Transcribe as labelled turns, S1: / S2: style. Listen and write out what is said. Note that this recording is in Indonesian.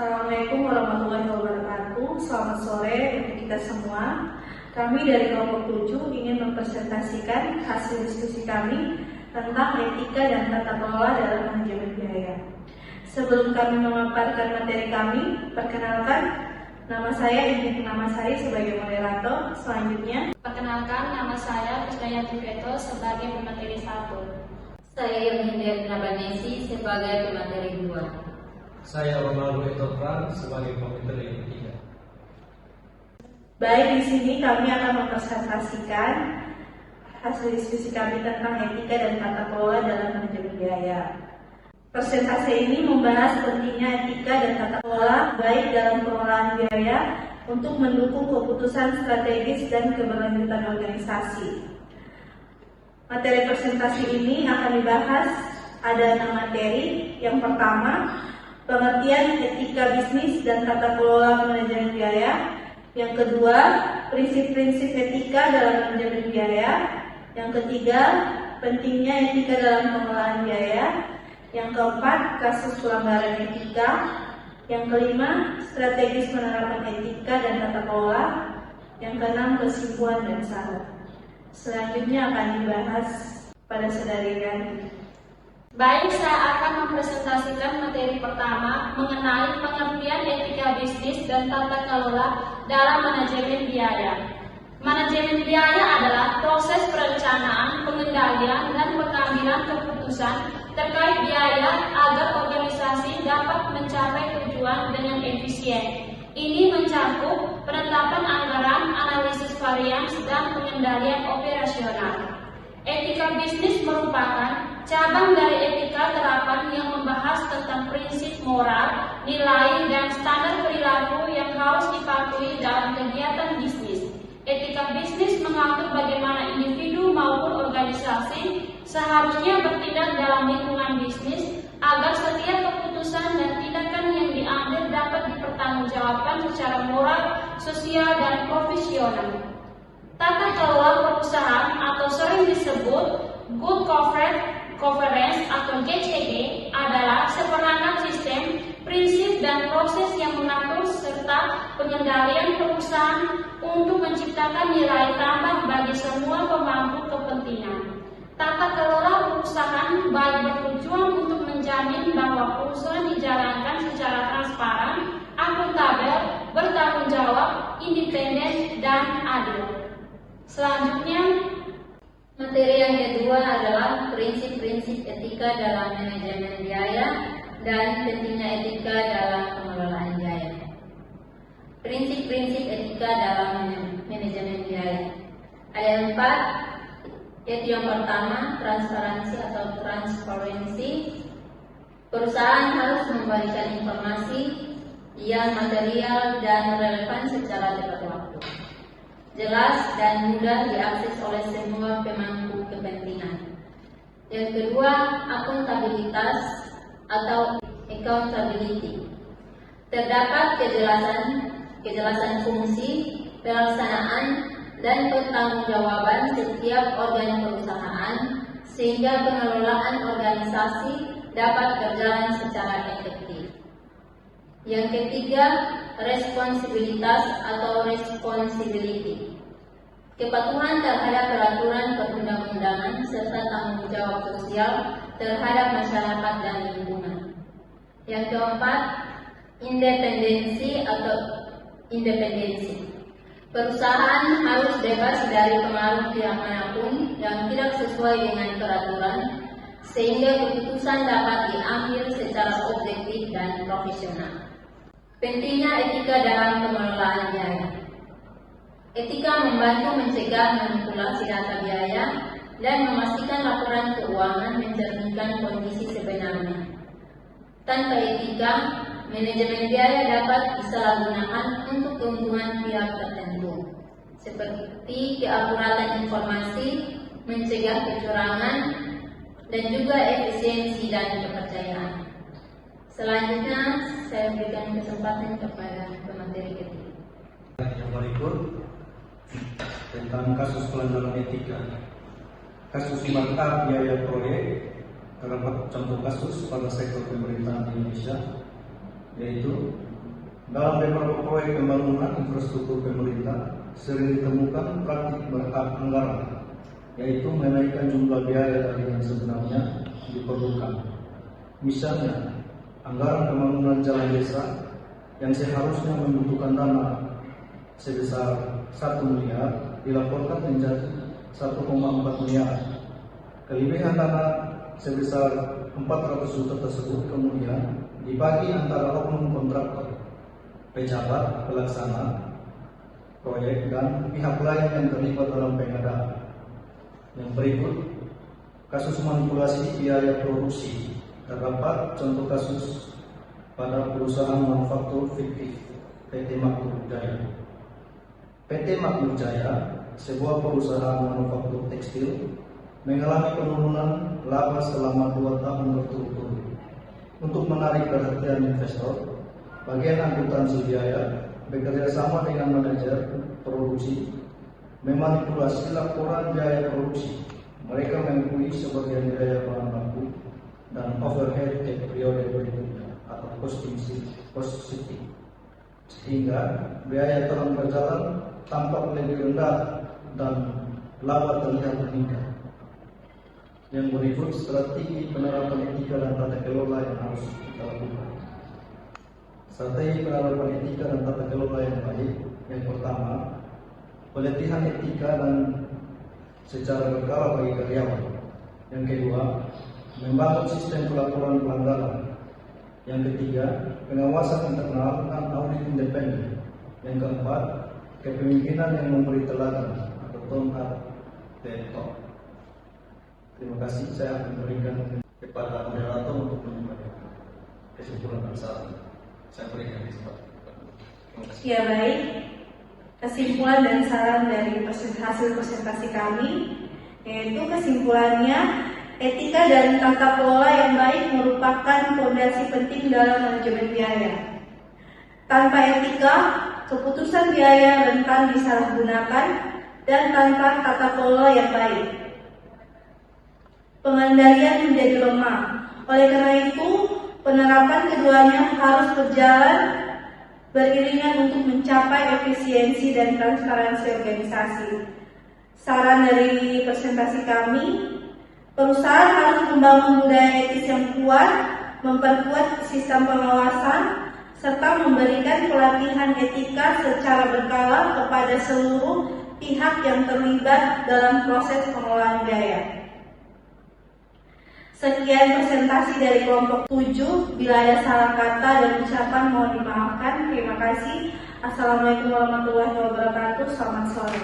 S1: Assalamualaikum warahmatullahi wabarakatuh. Selamat sore untuk kita semua. Kami dari kelompok 7 ingin mempresentasikan hasil diskusi kami tentang etika dan tata kelola dalam manajemen biaya. Sebelum kami memaparkan materi kami, perkenalkan, nama saya Ingrid Purnamasari sebagai moderator. Selanjutnya,
S2: perkenalkan, nama saya Krisdayanti Veto sebagai pemateri 1.
S3: Saya Yohinda Nabanesi sebagai pemateri 2.
S4: Saya Ronaldo Etofran sebagai pemateri 3.
S1: Baik, di sini kami akan mempresentasikan hasil diskusi kami tentang etika dan tata kelola dalam manajemen biaya. Presentasi ini membahas pentingnya etika dan tata kelola baik dalam pengelolaan biaya untuk mendukung keputusan strategis dan keberlanjutan organisasi. Materi presentasi ini akan dibahas ada 6 materi. Yang pertama, pengertian etika bisnis dan tata kelola manajemen biaya. Yang kedua, prinsip-prinsip etika dalam manajemen biaya. Yang ketiga, pentingnya etika dalam pengelolaan biaya. Yang keempat, kasus pelanggaran etika. Yang kelima, strategis penerapan etika dan tata kelola. Yang keenam, kesimpulan dan syarat. Selanjutnya akan dibahas pada saudari Rianti.
S2: Baik, saya akan mempresentasikan materi pertama mengenai pengertian etika bisnis dan tata kelola dalam manajemen biaya. Manajemen biaya adalah proses perencanaan, pengendalian, dan pengambilan keputusan terkait biaya agar organisasi dapat mencapai tujuan dengan efisien. Ini mencakup penetapan anggaran, analisis varians, dan pengendalian operasional. Etika bisnis merupakan cabang dari etika terapan yang membahas tentang prinsip moral, nilai, dan standar perilaku yang harus dipatuhi dalam kegiatan bisnis. Etika bisnis mengatur bagaimana individu maupun organisasi seharusnya bertindak dalam lingkungan bisnis agar setiap keputusan dan tindakan yang diambil dapat dipertanggungjawabkan secara moral, sosial, dan profesional. Tata kelola perusahaan atau sering disebut Good Corporate Governance atau GCG adalah seperangkat sistem, prinsip, dan proses yang mengatur serta pengendalian perusahaan untuk menciptakan nilai tambah bagi semua pemangku kepentingan. Tata kelola perusahaan baik bertujuan untuk menjamin bahwa perusahaan dijalankan secara transparan, akuntabel, bertanggung jawab, independen, dan adil. Selanjutnya,
S3: materi yang kedua adalah prinsip-prinsip etika dalam manajemen biaya dan pentingnya etika dalam pengelolaan biaya. Prinsip-prinsip etika dalam manajemen biaya ada 4, yaitu yang pertama, transparansi atau transparency. Perusahaan harus memberikan informasi yang material dan relevan secara tepat waktu, jelas dan mudah diakses oleh semua pemangku kepentingan. Yang kedua, akuntabilitas atau accountability. Terdapat kejelasan fungsi, pelaksanaan, dan pertanggungjawaban setiap organ perusahaan sehingga pengelolaan organisasi dapat berjalan secara efektif. Yang ketiga, responsibilitas atau responsibility. Kepatuhan terhadap peraturan perundang-undangan serta tanggung jawab sosial terhadap masyarakat dan lingkungan. Yang keempat, independensi atau independensi. Perusahaan harus bebas dari pengaruh pihak manapun yang tidak sesuai dengan peraturan, sehingga keputusan dapat diambil secara objektif dan profesional. Pentingnya etika dalam pengelolaan biaya. Etika membantu mencegah manipulasi data biaya dan memastikan laporan keuangan mencerminkan kondisi sebenarnya. Tanpa etika, manajemen biaya dapat disalahgunakan untuk keuntungan pihak tertentu, seperti keakuratan informasi, mencegah kecurangan, dan juga efisiensi dan kepercayaan. Selanjutnya, saya berikan kesempatan kepada pemateri ketiga.
S4: Yang berikut tentang kasus pelanggaran etika. Kasus markup biaya proyek terdapat contoh kasus pada sektor pemerintahan Indonesia, yaitu
S5: Dalam beberapa proyek pembangunan infrastruktur pemerintah sering ditemukan praktik berkat anggaran, yaitu menaikkan jumlah biaya dari yang sebenarnya diperlukan. Misalnya, anggaran pembangunan jalan desa yang seharusnya membutuhkan dana sebesar 1 miliar dilaporkan menjadi 1,4 miliar. Kelebihan dana sebesar 400 juta tersebut kemudian dibagi antara oknum kontraktor, pejabat pelaksana proyek, dan pihak lain yang terlibat dalam pengadaan. Yang berikut kasus manipulasi biaya produksi. Terdapat contoh kasus pada perusahaan manufaktur fiktif PT Makmur Jaya. PT Makmur Jaya, sebuah perusahaan manufaktur tekstil, mengalami penurunan laba selama 2 tahun berturut-turut. Untuk menarik perhatian investor, bagian akuntansi biaya bekerja sama dengan manajer produksi memanipulasi laporan biaya produksi. Mereka mengakui sebagian biaya bahan baku dan overhead di periode berikutnya atau cost shifting, sehingga biaya telah berjalan tampak lebih rendah dan laba terlihat meningkat. Yang berikut strategi penerapan etika dan tata kelola yang harus kita lakukan. Strategi penerapan etika dan tata kelola yang baik. Yang pertama, pelatihan etika dan secara berkala bagi karyawan. Yang kedua, membangun sistem pelaporan pelanggaran. Yang ketiga, pengawasan internal dan audit independen. Yang keempat, kepemimpinan yang memberi teladan atau tone at the top. Terima kasih, saya akan berikan kepada moderator untuk menyampaikan kesimpulan dan saran. Saya berikan kesempatan.
S1: Ya baik, kesimpulan dan saran dari hasil presentasi kami, yaitu kesimpulannya, etika dan tata kelola yang baik merupakan fondasi penting dalam manajemen biaya. Tanpa etika, keputusan biaya rentan disalahgunakan, dan tanpa tata kelola yang baik, pengendalian menjadi lemah. Oleh karena itu, penerapan keduanya harus berjalan beriringan untuk mencapai efisiensi dan transparansi organisasi. Saran dari presentasi kami, perusahaan harus membangun budaya etis yang kuat, memperkuat sistem pengawasan, serta memberikan pelatihan etika secara berkala kepada seluruh pihak yang terlibat dalam proses pengelolaan biaya. Sekian presentasi dari kelompok 7. Bila ada salah kata dan ucapan mohon dimaafkan. Terima kasih. Assalamualaikum warahmatullahi wabarakatuh. Selamat sore.